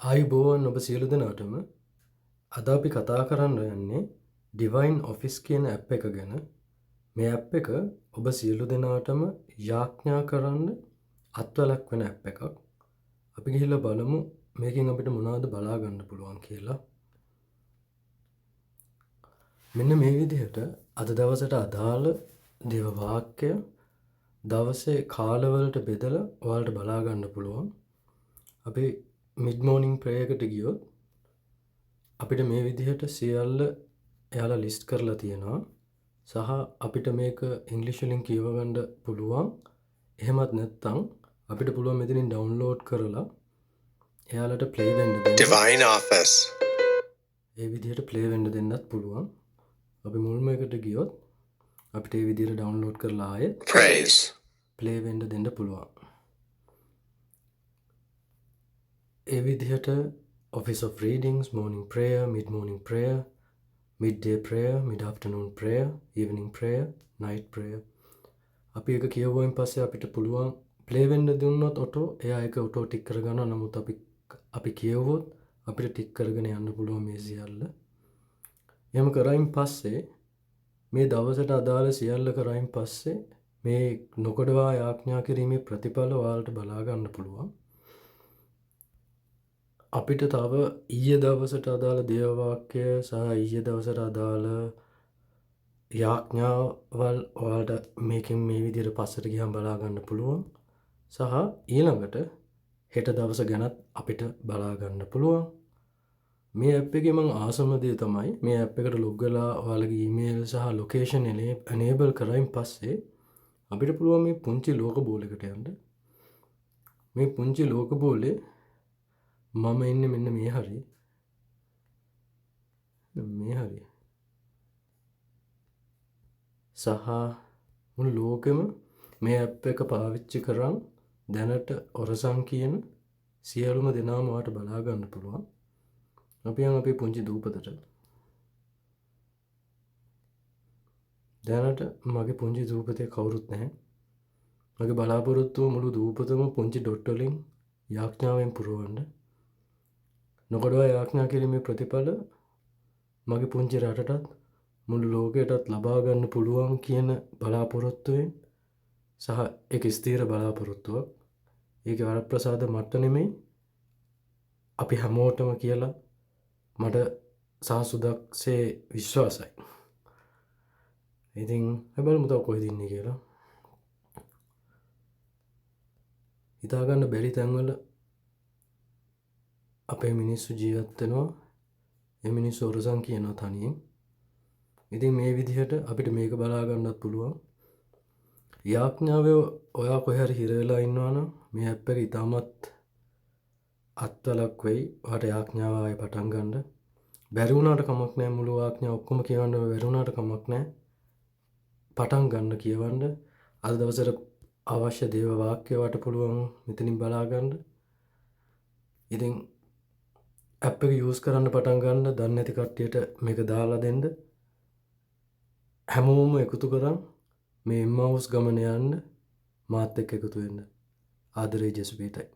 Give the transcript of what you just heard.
ආයුබෝවන් ඔබ සියලු දෙනාටම. අද අපි කතා කරන්න යන්නේ ඩිවයින් ඔෆිස් කියන ඇප් එක ගැන. මේ ඇප් එක ඔබ සියලු දෙනාටම යාඥා කරන්න අත්වලක් වෙන ඇප් එකක්. අපි ගිහිල්ලා බලමු මේකෙන් අපිට මොනවද බලා ගන්න පුළුවන් කියලා. මෙන්න මේ විදිහට අද දවසට අදාළ දේව වාක්‍ය දවසේ කාලවලට බෙදලා ඔයාලට බලා ගන්න පුළුවන්. අපි මිඩ් මෝර්නිං ප්‍රේයර් එකට ගියොත් අපිට මේ විදිහට සියල්ල එයාලා ලිස්ට් කරලා තියෙනවා. සහ අපිට මේක ඉංග්‍රීසි වලින් කියව ගන්න පුළුවන්. එහෙමත් නැත්නම් අපිට පුළුවන් මෙතනින් ඩවුන්ලෝඩ් කරලා එයාලට ප්ලේ වෙන්න දෙන්න. Divine Office. ඒ විදිහට ප්ලේ වෙන්න දෙන්නත් පුළුවන්. අපි මුල්ම එකට ගියොත් අපිට ඒ විදිහට ඩවුන්ලෝඩ් කරලා ආයෙත් Praise. ප්ලේ වෙන්න දෙන්න පුළුවන්. ඒ විදිහට Office of Readings, Morning Prayer, Mid-Morning Prayer, Midday Prayer, Mid-Afternoon Prayer, Evening Prayer, Night Prayer. අපි එක කියවුවෙන් පස්සේ අපිට පුළුවන් ප්ලේ වෙන්න දුන්නොත් ඔටෝ එයා ඒක ඔටෝ ටික් කරගන්නවා. නමුත් අපි කියවුවොත් අපිට ටික් කරගෙන යන්න පුළුවන් මේ සියල්ල. එහෙම කරයින් පස්සේ මේ දවසට අදාළ සියල්ල කරයින් පස්සේ මේ නොකඩවා යාඥා කිරීමේ ප්‍රතිඵල ඔයාලට බලා ගන්න පුළුවන්. අපිට තව ඊයේ දවසට අදාළ දේව වාක්‍ය සහ ඊයේ දවසට අදාළ යාඥාවල් ඔයාලට මේකෙන් මේ විදිහට පස්සට ගියම් බලා ගන්න පුළුවන්. සහ ඊළඟට හෙට දවස ගැනත් අපිට බලා ගන්න පුළුවන්. මේ ඇප් එකේ මම ආසම දේ තමයි මේ ඇප් එකට ලොග් වෙලා ඔයාලගේ ඊමේල් සහ ලොකේෂන් එනේබල් කරයින් පස්සේ අපිට පුළුවන් මේ පුංචි ලෝක බෝලයකට යන්න. මේ පුංචි ලෝක බෝලේ මම ඉන්නේ මෙන්න මේ හරිය. මේ හරිය. සහ මුළු ලෝකෙම මේ ඇප් එක පාවිච්චි කරන් දැනට ඔරසන් කියන සියලුම දෙනාම ඔයාලට බලා ගන්න පුළුවන්. අපි යන් අපේ පුංචි දූපතට. දැනට මගේ පුංචි දූපතේ කවුරුත් නැහැ. මගේ බලාපොරොත්තුව මුළු දූපතම පුංචි ඩොට් වලින් යාඥාවෙන් පුරවන්න. නොකඩවා යාඥා කිරීමේ ප්‍රතිඵල මගේ පුංචි රටටත් මුළු ලෝකයටත් ලබා ගන්න පුළුවන් කියන බලාපොරොත්තුවෙන් සහ ඒක ස්ථීර බලාපොරොත්තුවක්. ඒක වරප්‍රසාද මට්ට නෙමෙයි. අපි හැමෝටම කියලා මට සාසුදක්සේ විශ්වාසයි. ඉතින් හැබැයි තව කොහෙද ඉන්නේ කියලා හිතා ගන්න බැරි තැන්වල අපේ මිනිස්සු ජීවත් වෙනවා. ඒ මිනිස්සු ඔරසන් කියනවා තනියෙන්. ඉතින් මේ විදිහට අපිට මේක බලා ගන්නත් පුළුවන්. යාඥාවේ ඔයා කොහේ හරි හිර වෙලා ඉන්නවා නම් මේ ඇප් එක ඉතාමත් අත්වලක් වෙයි. ඔයාට යාඥාව ආයේ පටන් ගන්න. බැරි වුණාට කමක් නැහැ. මුළු යාඥාව ඔක්කොම කියවන්න බැරි වුණාට කමක් නැහැ. පටන් ගන්න කියවන්න. අද දවසට අවශ්‍ය දේව වාක්‍ය වට පුළුවන් මෙතනින් බලා ගන්න. ඉතින් ඇප් එක යූස් කරන්න පටන් ගන්න. දන්නේ නැති කට්ටියට මේක දාලා දෙන්න. හැමෝම එකතු කරන් මේ එම්මාවුස් ගමන යන්න මාත් එක්ක එකතු වෙන්න. ආදරේ ජෙසුපීටයි.